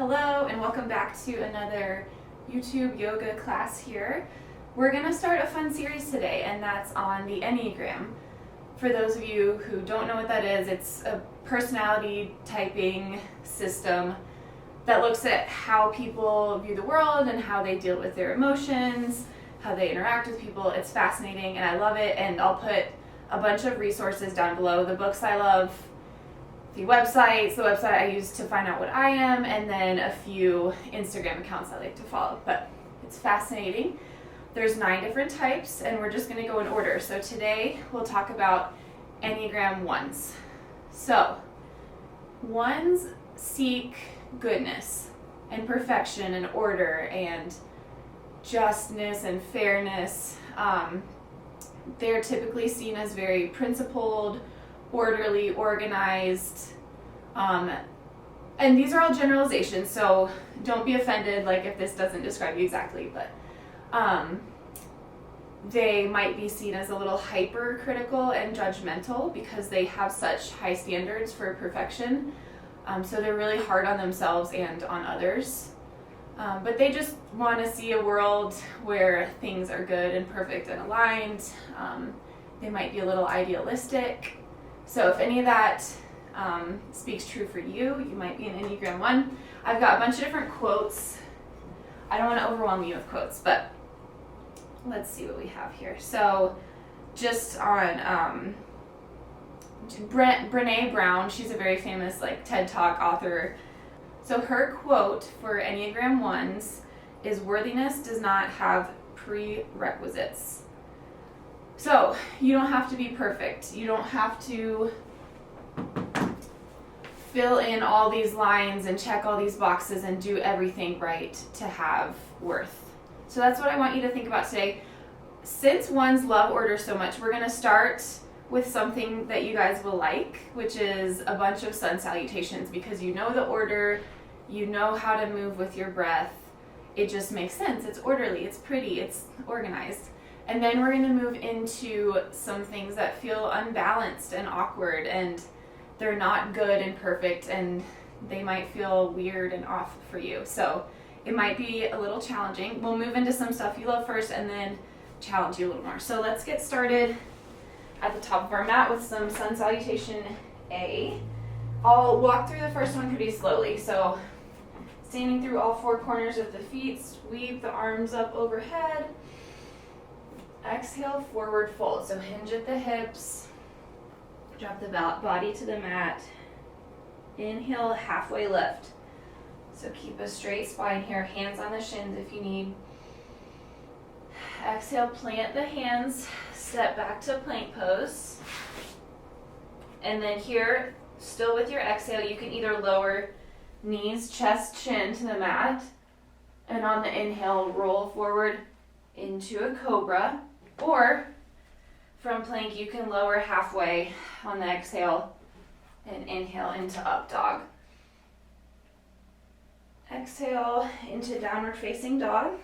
Hello and welcome back to another YouTube yoga class here. We're going to start a fun series today, and that's on the Enneagram. For those of you who don't know what that is, it's a personality typing system that looks at how people view the world and how they deal with their emotions, how they interact with people. It's fascinating and I love it, and I'll put a bunch of resources down below. The books I love, the website I use to find out what I am, and then a few Instagram accounts I like to follow. But it's fascinating. There's 9 different types, and we're just going to go in order. So today we'll talk about Enneagram 1s. So 1s seek goodness and perfection and order and justness and fairness. They're typically seen as very principled, orderly, organized, and these are all generalizations, so don't be offended like if this doesn't describe you exactly, but they might be seen as a little hypercritical and judgmental because they have such high standards for perfection. So they're really hard on themselves and on others, but they just want to see a world where things are good and perfect and aligned. They might be a little idealistic. So if any of that speaks true for you, you might be an Enneagram 1. I've got a bunch of different quotes. I don't want to overwhelm you with quotes, but let's see what we have here. So just on Brené Brown, she's a very famous TED Talk author. So her quote for Enneagram 1s is, "Worthiness does not have prerequisites." So you don't have to be perfect. You don't have to fill in all these lines and check all these boxes and do everything right to have worth. So that's what I want you to think about today. Since 1s love order so much, we're going to start with something that you guys will like, which is a bunch of sun salutations, because you know the order, you know how to move with your breath. It just makes sense. It's orderly, it's pretty, it's organized. And then we're going to move into some things that feel unbalanced and awkward, and they're not good and perfect, and they might feel weird and off for you. So it might be a little challenging. We'll move into some stuff you love first and then challenge you a little more. So let's get started at the top of our mat with some sun salutation A. I'll walk through the first one pretty slowly. So standing through all 4 corners of the feet, sweep the arms up overhead. Exhale, forward fold. So hinge at the hips. Drop the body to the mat. Inhale, halfway lift. So keep a straight spine here. Hands on the shins if you need. Exhale, plant the hands. Step back to plank pose. And then here, still with your exhale, you can either lower knees, chest, chin to the mat. And on the inhale, roll forward into a cobra. Or from plank, you can lower halfway on the exhale and inhale into up dog. Exhale into downward facing dog.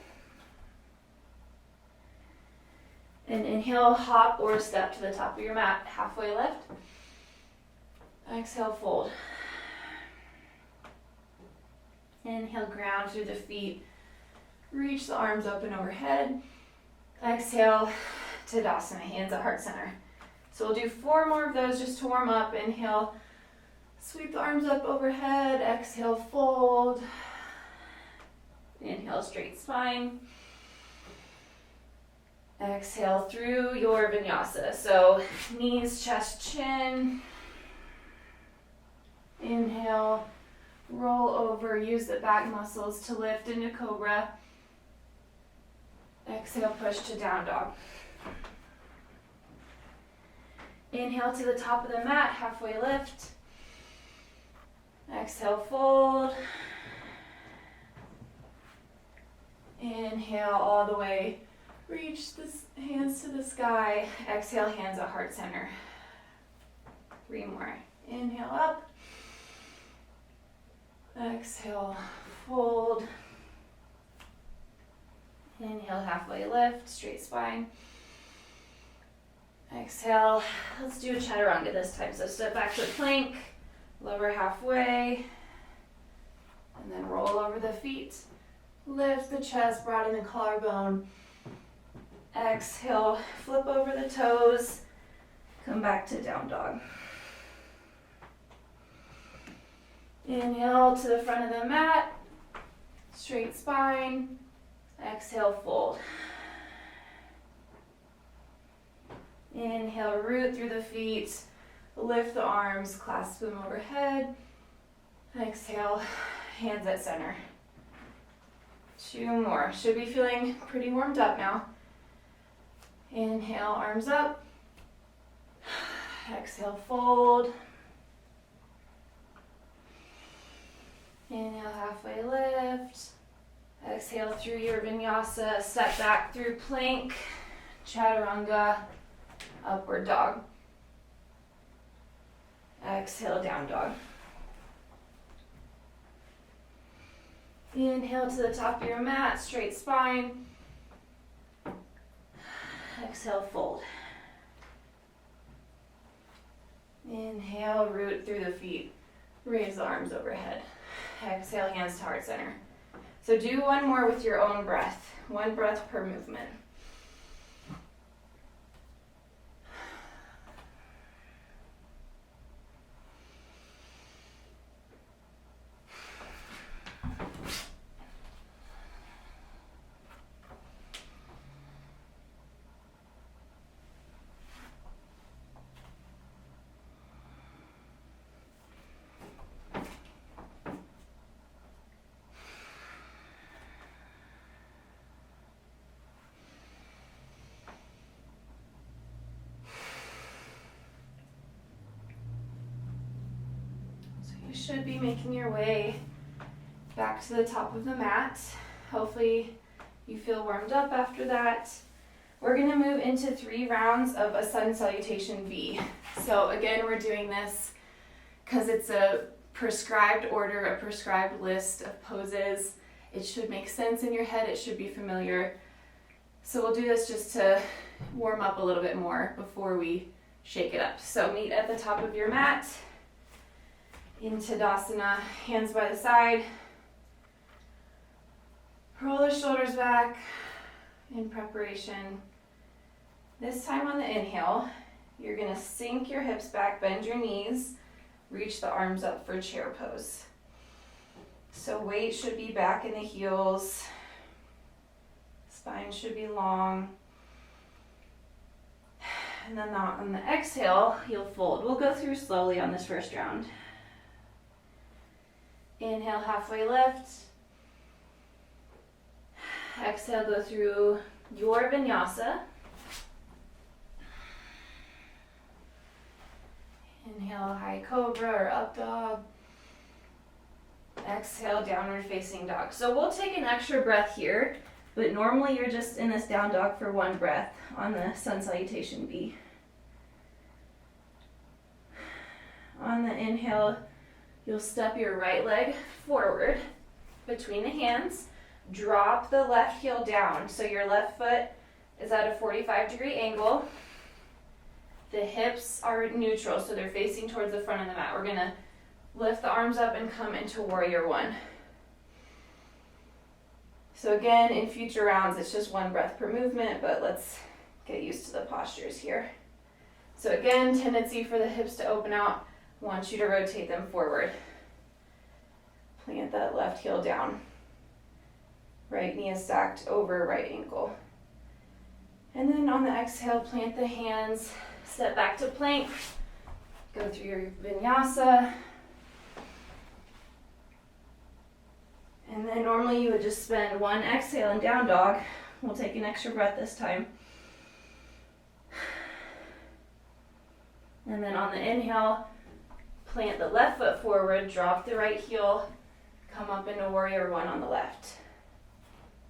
And inhale, hop or step to the top of your mat, halfway lift. Exhale, fold. Inhale, ground through the feet. Reach the arms open overhead. Exhale, Tadasana, hands at heart center. So we'll do 4 more of those just to warm up. Inhale, sweep the arms up overhead. Exhale, fold. Inhale, straight spine. Exhale through your vinyasa. So knees, chest, chin. Inhale, roll over, use the back muscles to lift into cobra. Exhale, push to down dog. Inhale to the top of the mat, halfway lift. Exhale, fold. Inhale all the way, reach the hands to the sky. Exhale, hands at heart center. 3 more. Inhale up. Exhale, fold. Inhale, halfway lift, straight spine. Exhale, let's do a chaturanga this time. So step back to a plank, lower halfway, and then roll over the feet. Lift the chest, broaden the collarbone. Exhale, flip over the toes. Come back to down dog. Inhale to the front of the mat. Straight spine. Exhale, fold. Inhale, root through the feet. Lift the arms, clasp them overhead. Exhale, hands at center. 2 more. Should be feeling pretty warmed up now. Inhale, arms up. Exhale, fold. Inhale, halfway lift. Exhale through your vinyasa, step back through plank, chaturanga, upward dog. Exhale, down dog. Inhale to the top of your mat, straight spine. Exhale, fold. Inhale, root through the feet. Raise the arms overhead. Exhale, hands to heart center. So do 1 more with your own breath. 1 breath per movement. You should be making your way back to the top of the mat. Hopefully you feel warmed up after that. We're going to move into 3 rounds of a sun salutation V. So again, we're doing this because it's a prescribed order, a prescribed list of poses. It should make sense in your head. It should be familiar. So we'll do this just to warm up a little bit more before we shake it up. So meet at the top of your mat. In Tadasana, hands by the side. Roll the shoulders back in preparation. This time on the inhale, you're going to sink your hips back, bend your knees, reach the arms up for chair pose. So weight should be back in the heels. Spine should be long. And then on the exhale, you'll fold. We'll go through slowly on this first round. Inhale, halfway lift. Exhale, go through your vinyasa. Inhale, high cobra or up dog. Exhale, downward facing dog. So we'll take an extra breath here, but normally you're just in this down dog for 1 breath on the sun salutation V. On the inhale, you'll step your right leg forward between the hands. Drop the left heel down. So your left foot is at a 45-degree angle. The hips are neutral, so they're facing towards the front of the mat. We're going to lift the arms up and come into warrior 1. So again, in future rounds, it's just 1 breath per movement, but let's get used to the postures here. So again, tendency for the hips to open out. Want you to rotate them forward. Plant that left heel down. Right knee is stacked over right ankle. And then on the exhale, plant the hands, step back to plank, go through your vinyasa. And then normally you would just spend 1 exhale in down dog. We'll take an extra breath this time. And then on the inhale, plant the left foot forward, drop the right heel, come up into warrior 1 on the left.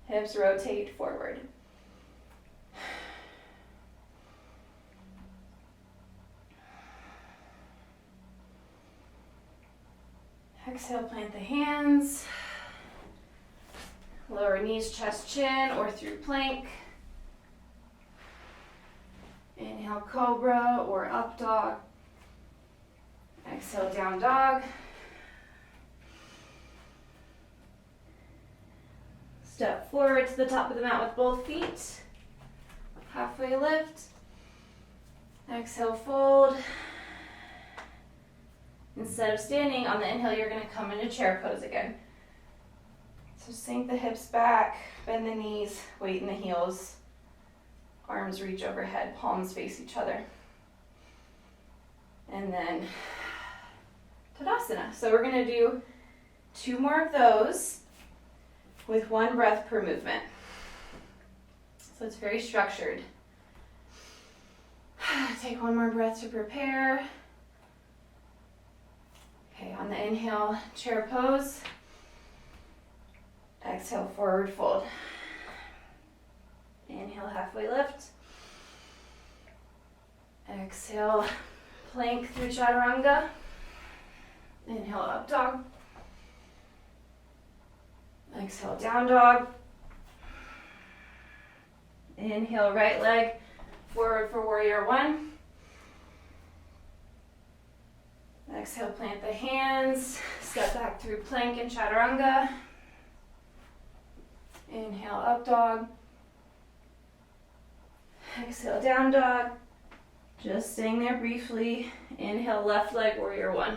Hips rotate forward. Exhale, plant the hands. Lower knees, chest, chin, or through plank. Inhale, cobra or up dog. Exhale, down dog. Step forward to the top of the mat with both feet. Halfway lift. Exhale, fold. Instead of standing on the inhale, you're going to come into chair pose again. So sink the hips back, bend the knees, weight in the heels. Arms reach overhead, palms face each other. And then Tadasana. So we're going to do 2 more of those with 1 breath per movement. So it's very structured. Take 1 more breath to prepare. Okay, on the inhale, chair pose. Exhale, forward fold. Inhale, halfway lift. Exhale, plank through chaturanga. Inhale, up dog. Exhale, down dog. Inhale, right leg forward for warrior 1. Exhale, plant the hands. Step back through plank and chaturanga. Inhale, up dog. Exhale, down dog. Just staying there briefly. Inhale, left leg, warrior 1.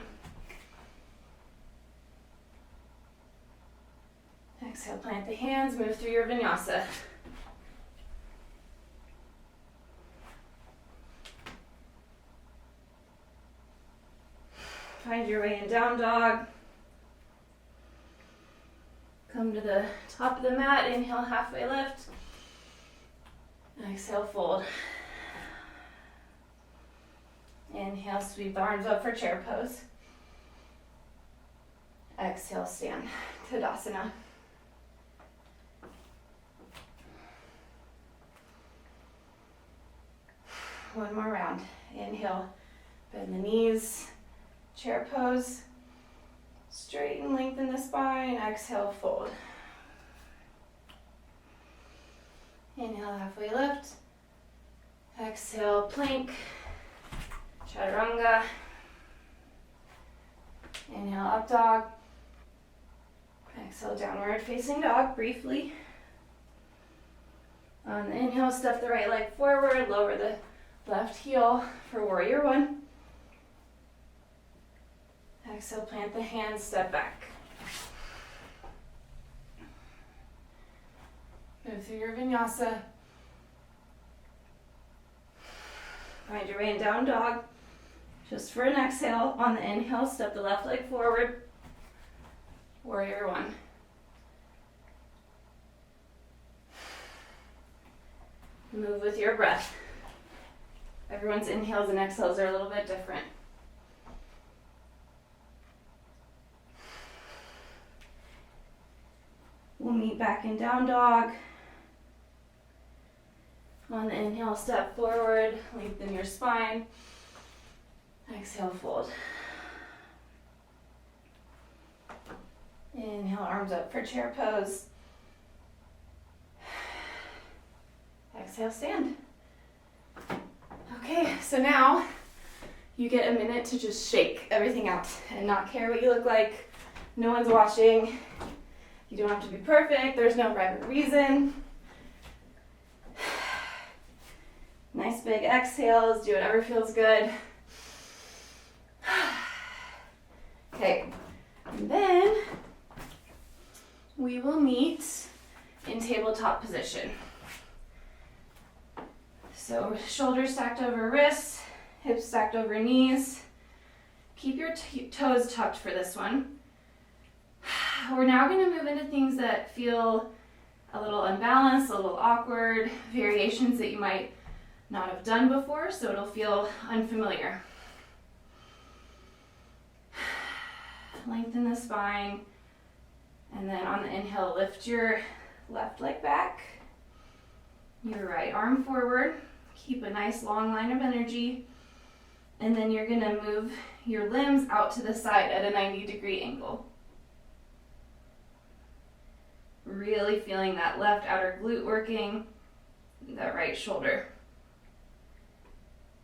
Exhale, plant the hands, move through your vinyasa. Find your way in down dog. Come to the top of the mat, inhale, halfway lift. Exhale, fold. Inhale, sweep the arms up for chair pose. Exhale, stand. Tadasana. One more round. Inhale, bend the knees, chair pose. Straighten, lengthen the spine. Exhale, fold. Inhale, halfway lift. Exhale, plank. Chaturanga. Inhale, up dog. Exhale, downward facing dog briefly. On the inhale, step the right leg forward, lower the left heel for warrior 1. Exhale, plant the hands, step back. Move through your vinyasa. Find your way in down dog. Just for an exhale, on the inhale, step the left leg forward. Warrior 1. Move with your breath. Everyone's inhales and exhales are a little bit different. We'll meet back in down dog. On the inhale, step forward, lengthen your spine. Exhale, fold. Inhale, arms up for chair pose. Exhale, stand. Okay, so now you get a minute to just shake everything out and not care what you look like. No one's watching. You don't have to be perfect. There's no rhyme or reason. Nice big exhales. Do whatever feels good. Okay, and then we will meet in tabletop position. So shoulders stacked over wrists, hips stacked over knees. Keep your toes tucked for this one. We're now going to move into things that feel a little unbalanced, a little awkward, variations that you might not have done before, so it'll feel unfamiliar. Lengthen the spine, and then on the inhale, lift your left leg back, your right arm forward. Keep a nice long line of energy, and then you're going to move your limbs out to the side at a 90-degree angle. Really feeling that left outer glute working, that right shoulder.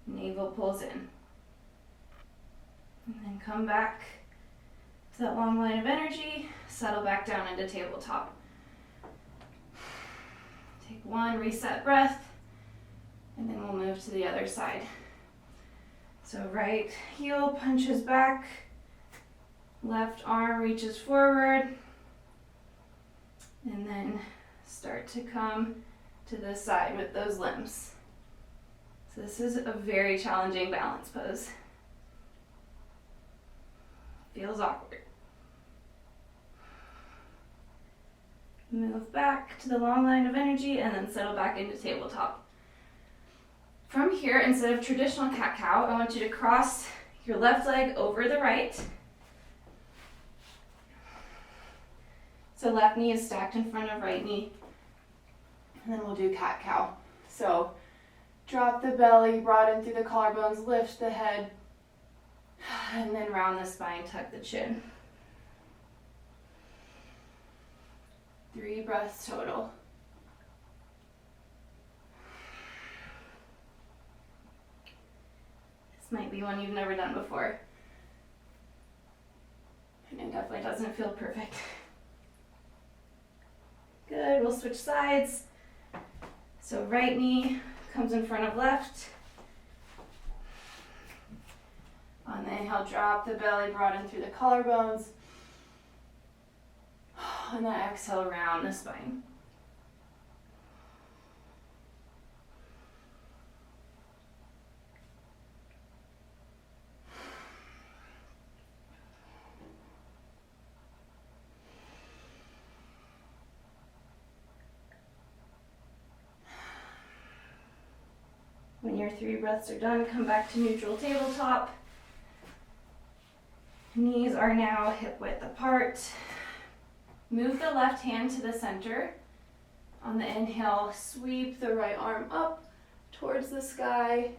Navel pulls in. And then come back to that long line of energy, settle back down into tabletop. Take one reset breath, and then we'll move to the other side. So right heel punches back, left arm reaches forward, and then start to come to the side with those limbs. So this is a very challenging balance pose. Feels awkward. Move back to the long line of energy and then settle back into tabletop. From here, instead of traditional cat-cow, I want you to cross your left leg over the right. So left knee is stacked in front of right knee. And then we'll do cat-cow. So drop the belly, broaden through the collarbones, lift the head, and then round the spine, tuck the chin. 3 breaths total. This might be one you've never done before. And it definitely doesn't feel perfect. Good, we'll switch sides. So right knee comes in front of left. On the inhale, drop the belly, broaden through the collarbones. On the exhale, round the spine. When your 3 breaths are done, come back to neutral tabletop. Knees are now hip width apart. Move the left hand to the center. On the inhale, sweep the right arm up towards the sky,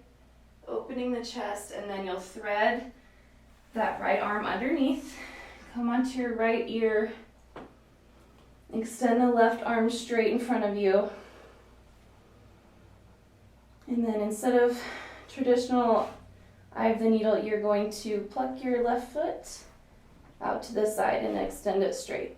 opening the chest, and then you'll thread that right arm underneath. Come onto your right ear. Extend the left arm straight in front of you. And then instead of traditional eye of the needle, you're going to pluck your left foot out to the side and extend it straight.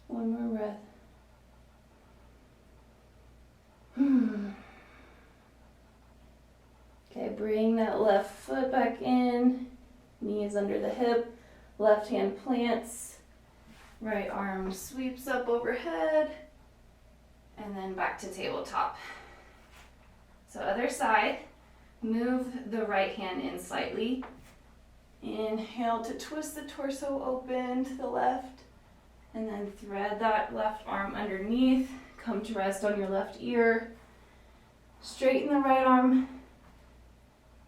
One more breath. Okay, bring that left foot back in, knees under the hip, left hand plants, right arm sweeps up overhead, and then back to tabletop. So other side, move the right hand in slightly. Inhale to twist the torso open to the left, and then thread that left arm underneath, come to rest on your left ear, straighten the right arm,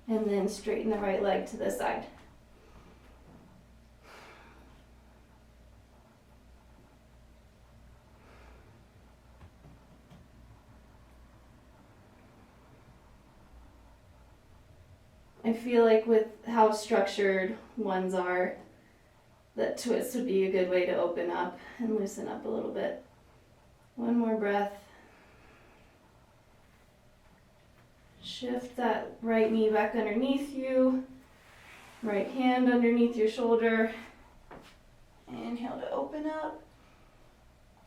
and then straighten the right leg to the side. I feel like with how structured ones are, that twist would be a good way to open up and loosen up a little bit. One more breath. Shift that right knee back underneath you, right hand underneath your shoulder. Inhale to open up.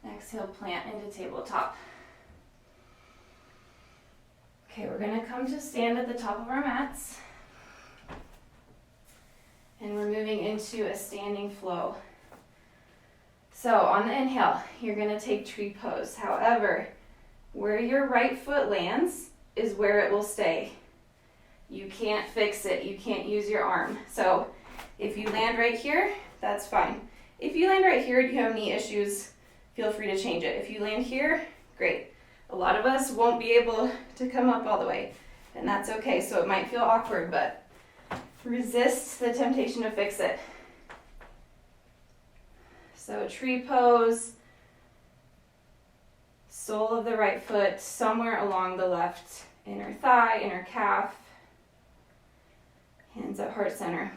Exhale, plant into tabletop. Okay, we're gonna come to stand at the top of our mats. And we're moving into a standing flow. So on the inhale, you're gonna take tree pose. However, where your right foot lands is where it will stay. You can't fix it, you can't use your arm. So if you land right here, that's fine. If you land right here and you have knee issues, feel free to change it. If you land here, great. A lot of us won't be able to come up all the way, and that's okay. So it might feel awkward, but resist the temptation to fix it. So tree pose, sole of the right foot somewhere along the left inner thigh, inner calf, hands at heart center.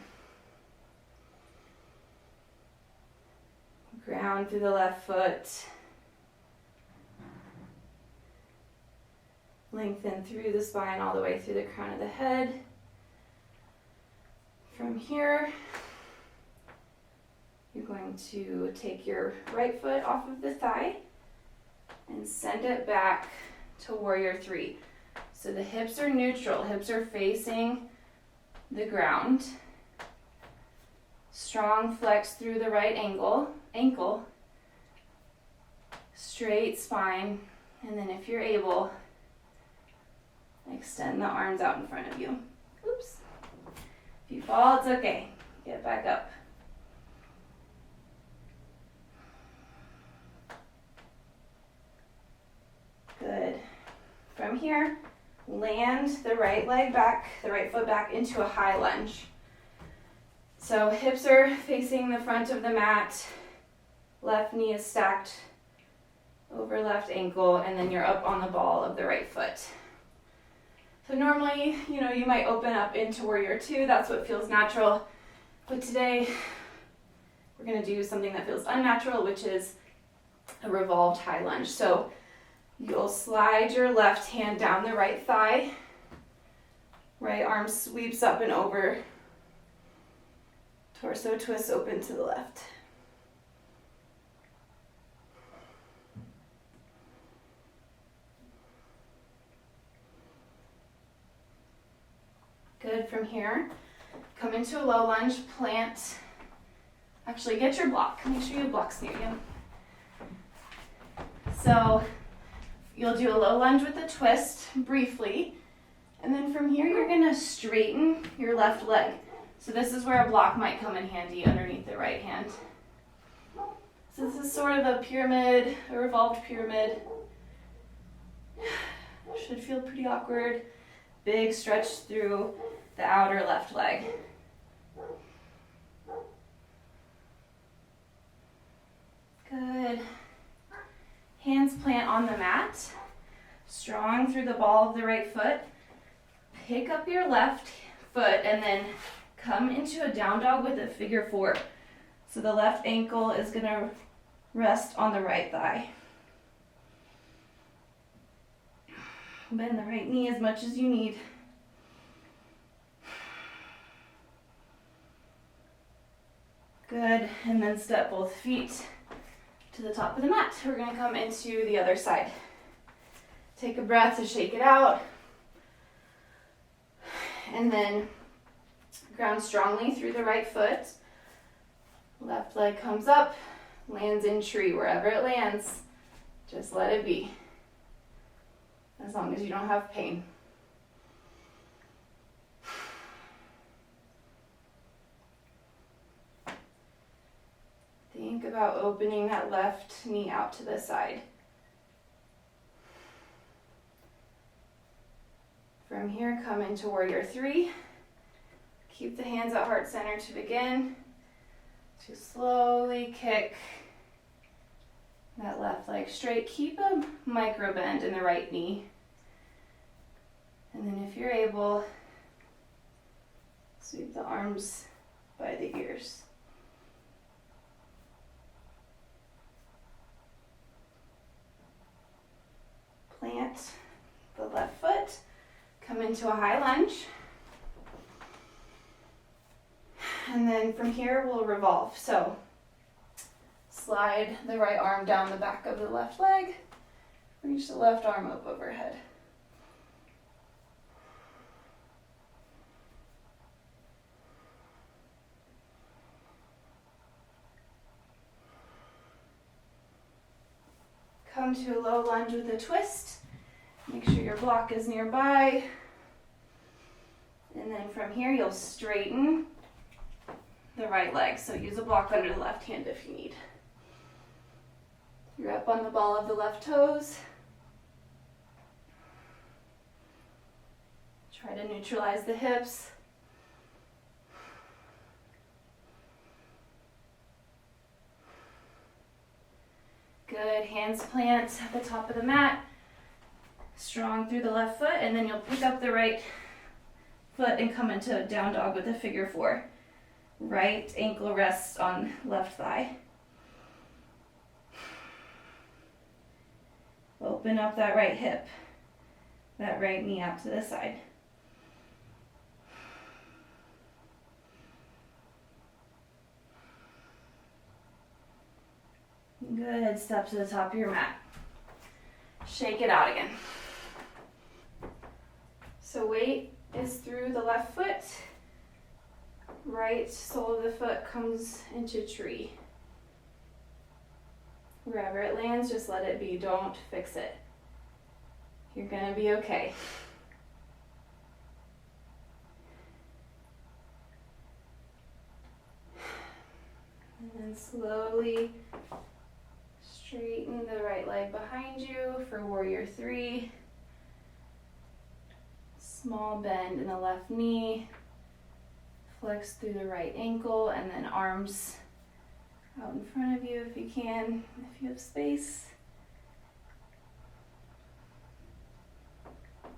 Ground through the left foot. Lengthen through the spine all the way through the crown of the head. From here, you're going to take your right foot off of the thigh and send it back to warrior three. So the hips are neutral, hips are facing the ground. Strong flex through the right ankle, straight spine, and then if you're able, extend the arms out in front of you. Oops. If you fall, it's okay. Get back up. Good. From here, land the right leg back, the right foot back into a high lunge. So hips are facing the front of the mat, left knee is stacked over left ankle, and then you're up on the ball of the right foot. So normally, you might open up into warrior two, that's what feels natural. But today, we're gonna do something that feels unnatural, which is a revolved high lunge. So you'll slide your left hand down the right thigh, right arm sweeps up and over, torso twists open to the left. Good. From here, come into a low lunge, plant. Actually, get your block. Make sure you have blocks near you. So you'll do a low lunge with a twist briefly, and then from here you're gonna straighten your left leg. So this is where a block might come in handy underneath the right hand. So this is sort of a pyramid, a revolved pyramid. Should feel pretty awkward. Big stretch through the outer left leg. Good. Hands plant on the mat. Strong through the ball of the right foot. Pick up your left foot and then come into a down dog with a figure four. So the left ankle is going to rest on the right thigh. Bend the right knee as much as you need. Good, and then step both feet to the top of the mat. We're gonna come into the other side. Take a breath to shake it out. And then ground strongly through the right foot. Left leg comes up, lands in tree. Wherever it lands, just let it be. As long as you don't have pain. Think about opening that left knee out to the side. From here, come into warrior three. Keep the hands at heart center to begin. To slowly kick that left leg straight. Keep a micro bend in the right knee. And then if you're able, sweep the arms by the ears. Plant the left foot, come into a high lunge. And then from here we'll revolve. So slide the right arm down the back of the left leg, reach the left arm up overhead. Come to a low lunge with a twist. Make sure your block is nearby. And then from here, you'll straighten the right leg. So use a block under the left hand if you need. You're up on the ball of the left toes. Try to neutralize the hips. Good, hands plant at the top of the mat, strong through the left foot, and then you'll pick up the right foot and come into a down dog with a figure four. Right ankle rests on left thigh. Open up that right hip. that right knee out to the side. Good, step to the top of your mat. Shake it out again. So weight is through the left foot. Right sole of the foot comes into tree. Wherever it lands, just let it be. Don't fix it. You're gonna be okay. And then slowly straighten the right leg behind you for warrior three. Small bend in the left knee. Flex through the right ankle, and then arms out in front of you if you can, if you have space.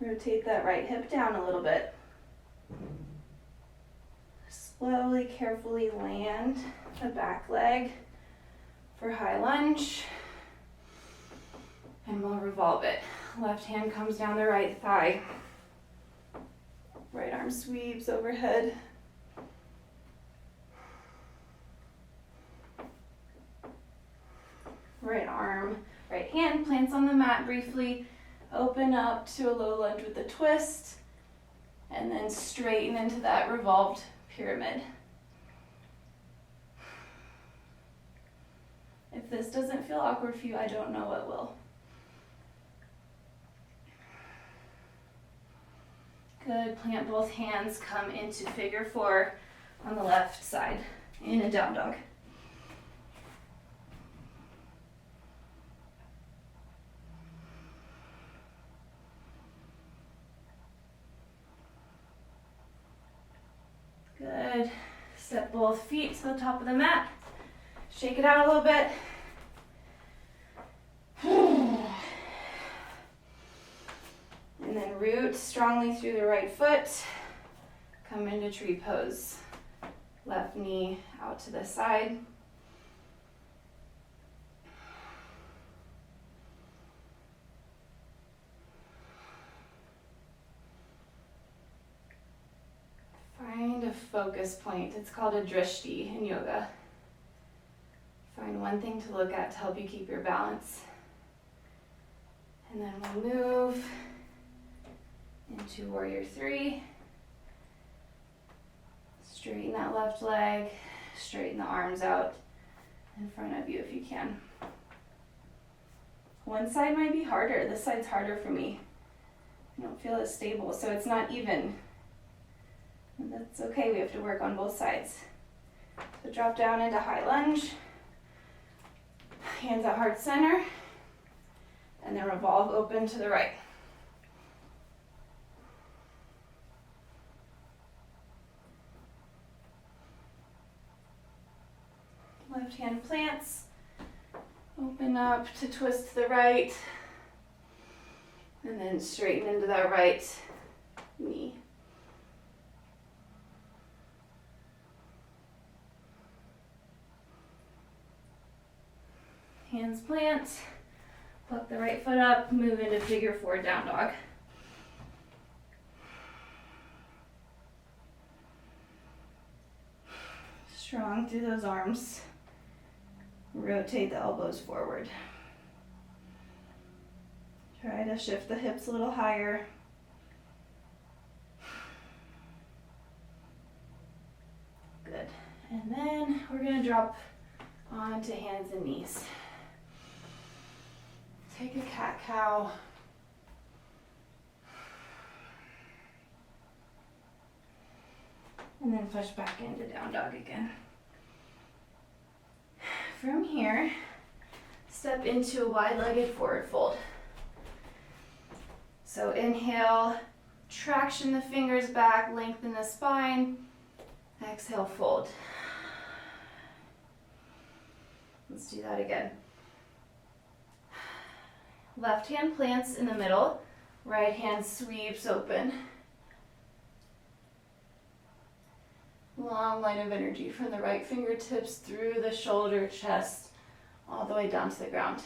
Rotate that right hip down a little bit. Slowly, carefully land the back leg for high lunge. And we'll revolve it. Left hand comes down the right thigh. Right arm sweeps overhead. Right hand plants on the mat briefly. Open up to a low lunge with a twist. And then straighten into that revolved pyramid. If this doesn't feel awkward for you, I don't know what will. Good, plant both hands, come into figure four on the left side in a down dog. Good, step both feet to the top of the mat, shake it out a little bit. And then root strongly through the right foot. Come into tree pose. Left knee out to the side. Find a focus point. It's called a drishti in yoga. Find one thing to look at to help you keep your balance. And then we'll move into warrior three. Straighten that left leg, straighten the arms out in front of you if you can. One side might be harder. This side's harder for me. I don't feel as stable, so it's not even. And that's okay, we have to work on both sides. So drop down into high lunge. Hands at heart center. And then revolve open to the right. Left hand plants, open up to twist to the right, and then straighten into that right knee. Hands plant, pluck the right foot up, move into figure four down dog. Strong through those arms. Rotate the elbows forward. Try to shift the hips a little higher. Good. And then we're going to drop onto hands and knees. Take a cat-cow. And then push back into down dog again. From here, step into a wide-legged forward fold. So inhale, traction the fingers back, lengthen the spine. Exhale, fold. Let's do that again. Left hand plants in the middle, right hand sweeps open. Long line of energy from the right fingertips through the shoulder, chest, all the way down to the ground.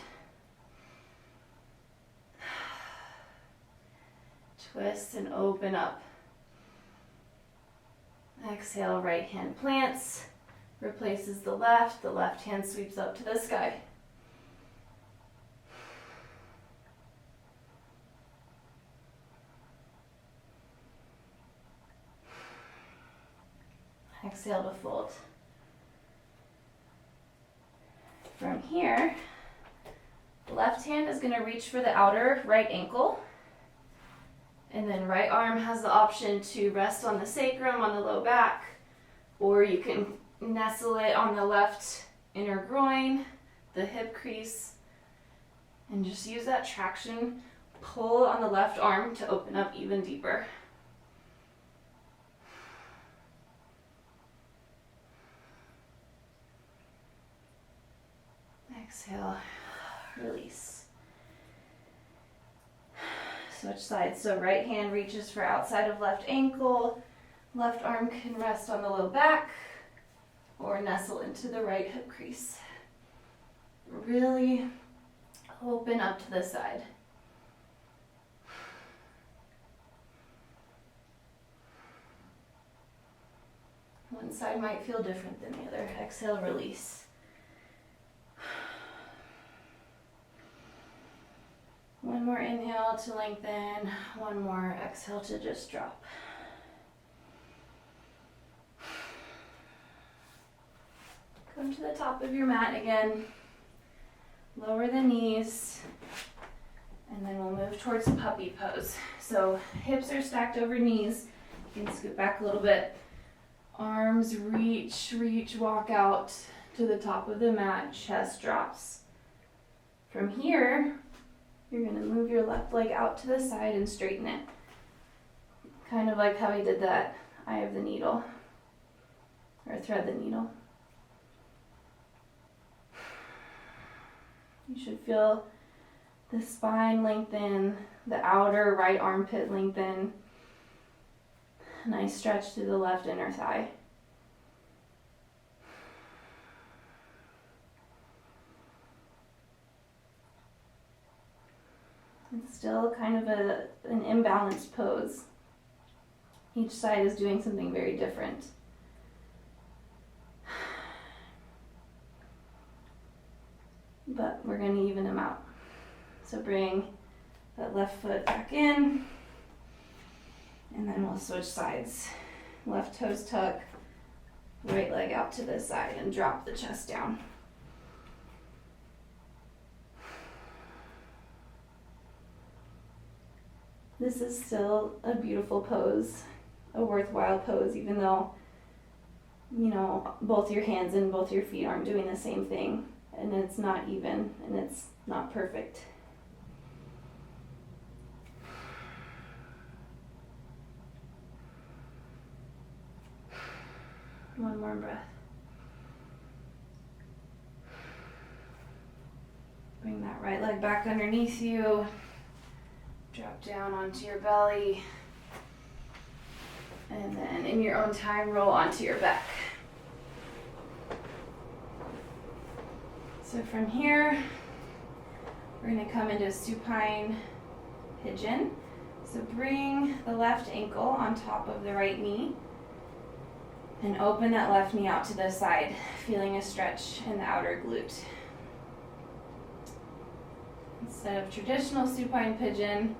Twist and open up. Exhale, right hand plants, replaces the left hand sweeps up to the sky. Exhale to fold. From here, the left hand is going to reach for the outer right ankle. And then right arm has the option to rest on the sacrum, on the low back, or you can nestle it on the left inner groin, the hip crease, and just use that traction, pull on the left arm to open up even deeper. Exhale, release. Switch sides. So right hand reaches for outside of left ankle. Left arm can rest on the low back or nestle into the right hip crease. Really open up to the side. One side might feel different than the other. Exhale, release. One more inhale to lengthen, one more exhale to just drop. Come to the top of your mat again. Lower the knees, and then we'll move towards puppy pose. So hips are stacked over knees. You can scoot back a little bit. Arms reach, walk out to the top of the mat, chest drops. From here, you're going to move your left leg out to the side and straighten it. Kind of like how we did that eye of the needle, or thread the needle. You should feel the spine lengthen, the outer right armpit lengthen. Nice stretch through the left inner thigh. It's still kind of an imbalanced pose. Each side is doing something very different. But we're going to even them out. So bring that left foot back in, and then we'll switch sides. Left toes tuck, right leg out to the side, and drop the chest down. This is still a beautiful pose, a worthwhile pose, even though, both your hands and both your feet aren't doing the same thing, and it's not even, and it's not perfect. One more breath. Bring that right leg back underneath you. Drop down onto your belly, and then in your own time, roll onto your back. So from here, we're going to come into supine pigeon. So bring the left ankle on top of the right knee, and open that left knee out to the side, feeling a stretch in the outer glute. Instead of traditional supine pigeon,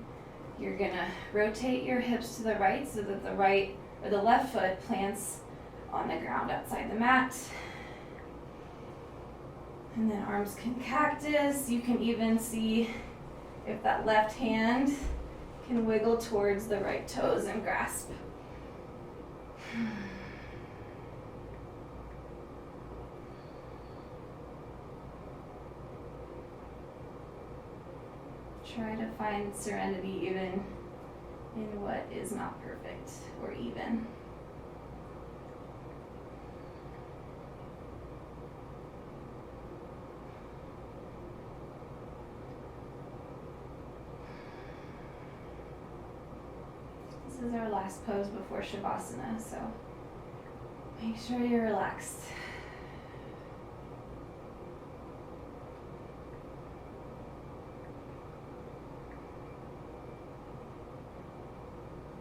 you're gonna rotate your hips to the right so that the left foot plants on the ground outside the mat. And then arms can cactus. You can even see if that left hand can wiggle towards the right toes and grasp. Try to find serenity even in what is not perfect or even. This is our last pose before Shavasana, so make sure you're relaxed.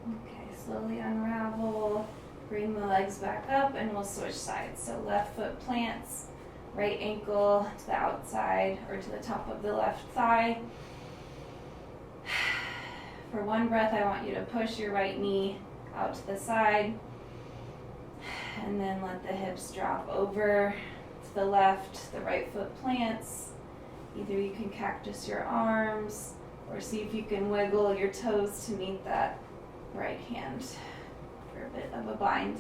Okay, slowly unravel. Bring the legs back up and we'll switch sides. So left foot plants, right ankle to the outside or to the top of the left thigh. For one breath, I want you to push your right knee out to the side and then let the hips drop over to the left. The right foot plants. Either you can cactus your arms or see if you can wiggle your toes to meet that right hand for a bit of a bind.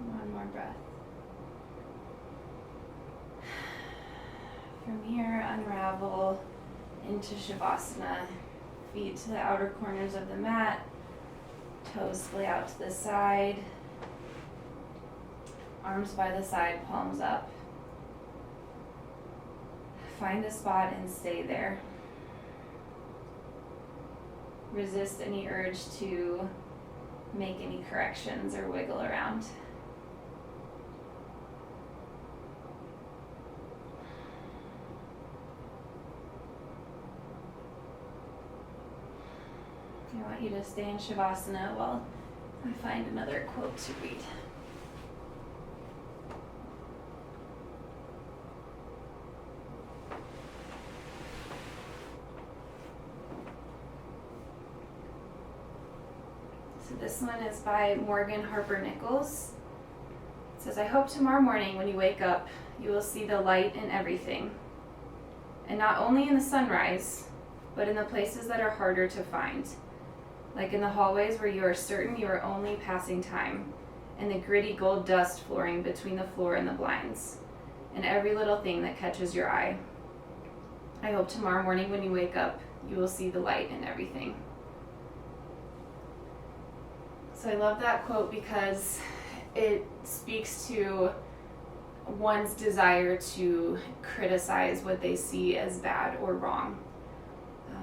One more breath. From here, unravel into Shavasana. Feet to the outer corners of the mat. Toes splay out to the side. Arms by the side, palms up. Find a spot and stay there. Resist any urge to make any corrections or wiggle around. I want you to stay in Shavasana while I find another quote to read. So this one is by Morgan Harper Nichols. It says, I hope tomorrow morning when you wake up, you will see the light in everything. And not only in the sunrise, but in the places that are harder to find. Like in the hallways where you are certain you are only passing time, and the gritty gold dust flooring between the floor and the blinds, and every little thing that catches your eye. I hope tomorrow morning when you wake up, you will see the light in everything. So I love that quote because it speaks to one's desire to criticize what they see as bad or wrong.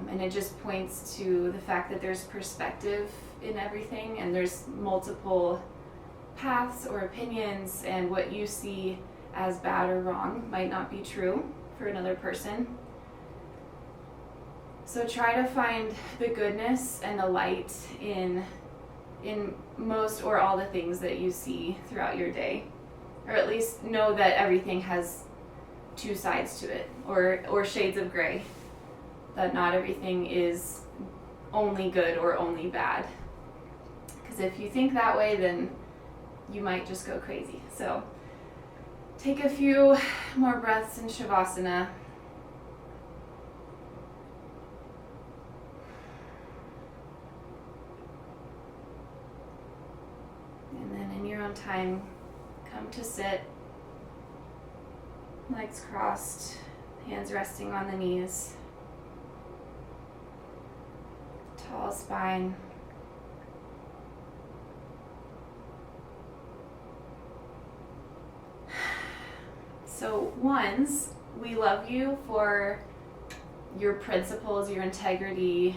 And it just points to the fact that there's perspective in everything, and there's multiple paths or opinions, and what you see as bad or wrong might not be true for another person. So try to find the goodness and the light in most or all the things that you see throughout your day, or at least know that everything has two sides to it, or shades of gray. That not everything is only good or only bad. Because if you think that way, then you might just go crazy. So take a few more breaths in Shavasana. And then in your own time, come to sit. Legs crossed, hands resting on the knees. Tall spine. So ones, we love you for your principles, your integrity,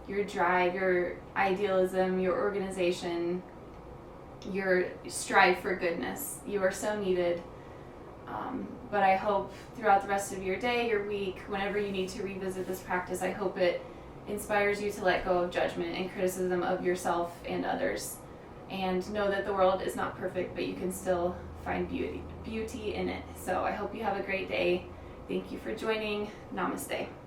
your drive, your idealism, your organization, your strive for goodness. You are so needed. But I hope throughout the rest of your day, your week, whenever you need to revisit this practice, I hope it inspires you to let go of judgment and criticism of yourself and others, and know that the world is not perfect, but you can still find beauty in it. So I hope you have a great day. Thank you for joining. Namaste.